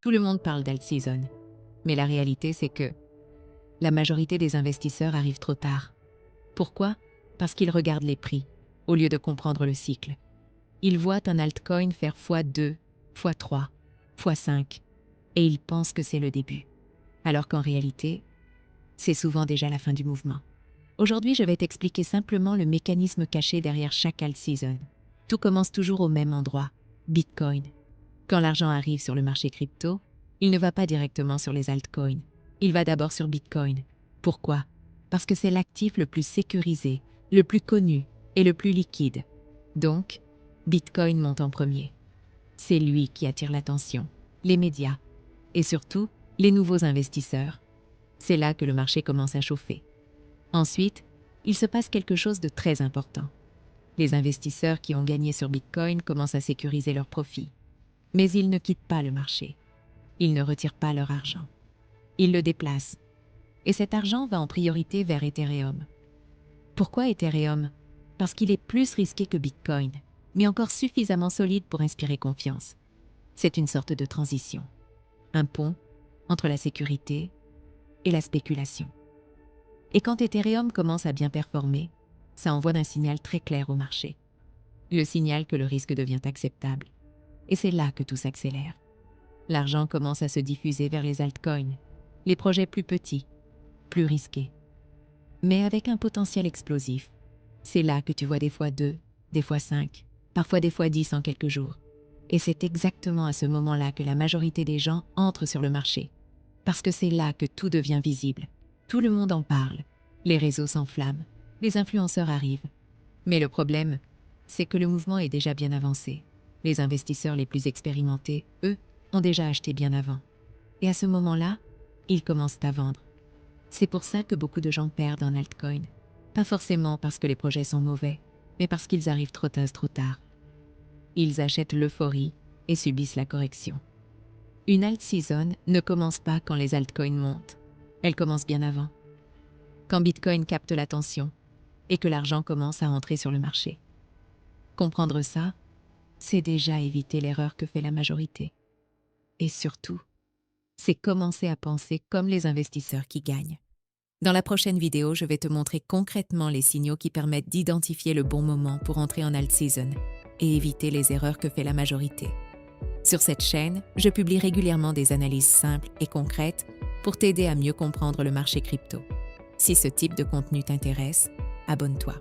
Tout le monde parle d'alt season, mais la réalité c'est que la majorité des investisseurs arrivent trop tard. Pourquoi? Parce qu'ils regardent les prix, au lieu de comprendre le cycle. Ils voient un altcoin faire x2, x3, x5, et ils pensent que c'est le début. Alors qu'en réalité, c'est souvent déjà la fin du mouvement. Aujourd'hui, je vais t'expliquer simplement le mécanisme caché derrière chaque alt season. Tout commence toujours au même endroit, Bitcoin. Quand l'argent arrive sur le marché crypto, il ne va pas directement sur les altcoins. Il va d'abord sur Bitcoin. Pourquoi? Parce que c'est l'actif le plus sécurisé, le plus connu et le plus liquide. Donc, Bitcoin monte en premier. C'est lui qui attire l'attention, les médias et surtout les nouveaux investisseurs. C'est là que le marché commence à chauffer. Ensuite, il se passe quelque chose de très important. Les investisseurs qui ont gagné sur Bitcoin commencent à sécuriser leurs profits. Mais ils ne quittent pas le marché. Ils ne retirent pas leur argent. Ils le déplacent. Et cet argent va en priorité vers Ethereum. Pourquoi Ethereum? Parce qu'il est plus risqué que Bitcoin, mais encore suffisamment solide pour inspirer confiance. C'est une sorte de transition. Un pont entre la sécurité et la spéculation. Et quand Ethereum commence à bien performer, ça envoie un signal très clair au marché. Le signal que le risque devient acceptable. Et c'est là que tout s'accélère. L'argent commence à se diffuser vers les altcoins, les projets plus petits, plus risqués, mais avec un potentiel explosif. C'est là que tu vois des fois 2, des fois 5, parfois des fois 10 en quelques jours. Et c'est exactement à ce moment-là que la majorité des gens entrent sur le marché. Parce que c'est là que tout devient visible. Tout le monde en parle. Les réseaux s'enflamment. Les influenceurs arrivent. Mais le problème, c'est que le mouvement est déjà bien avancé. Les investisseurs les plus expérimentés, eux, ont déjà acheté bien avant. Et à ce moment-là, ils commencent à vendre. C'est pour ça que beaucoup de gens perdent en altcoin. Pas forcément parce que les projets sont mauvais, mais parce qu'ils arrivent trop tard. Ils achètent l'euphorie et subissent la correction. Une alt season ne commence pas quand les altcoins montent. Elle commence bien avant. Quand Bitcoin capte l'attention et que l'argent commence à entrer sur le marché. Comprendre ça, c'est déjà éviter l'erreur que fait la majorité. Et surtout, c'est commencer à penser comme les investisseurs qui gagnent. Dans la prochaine vidéo, je vais te montrer concrètement les signaux qui permettent d'identifier le bon moment pour entrer en alt season et éviter les erreurs que fait la majorité. Sur cette chaîne, je publie régulièrement des analyses simples et concrètes pour t'aider à mieux comprendre le marché crypto. Si ce type de contenu t'intéresse, abonne-toi.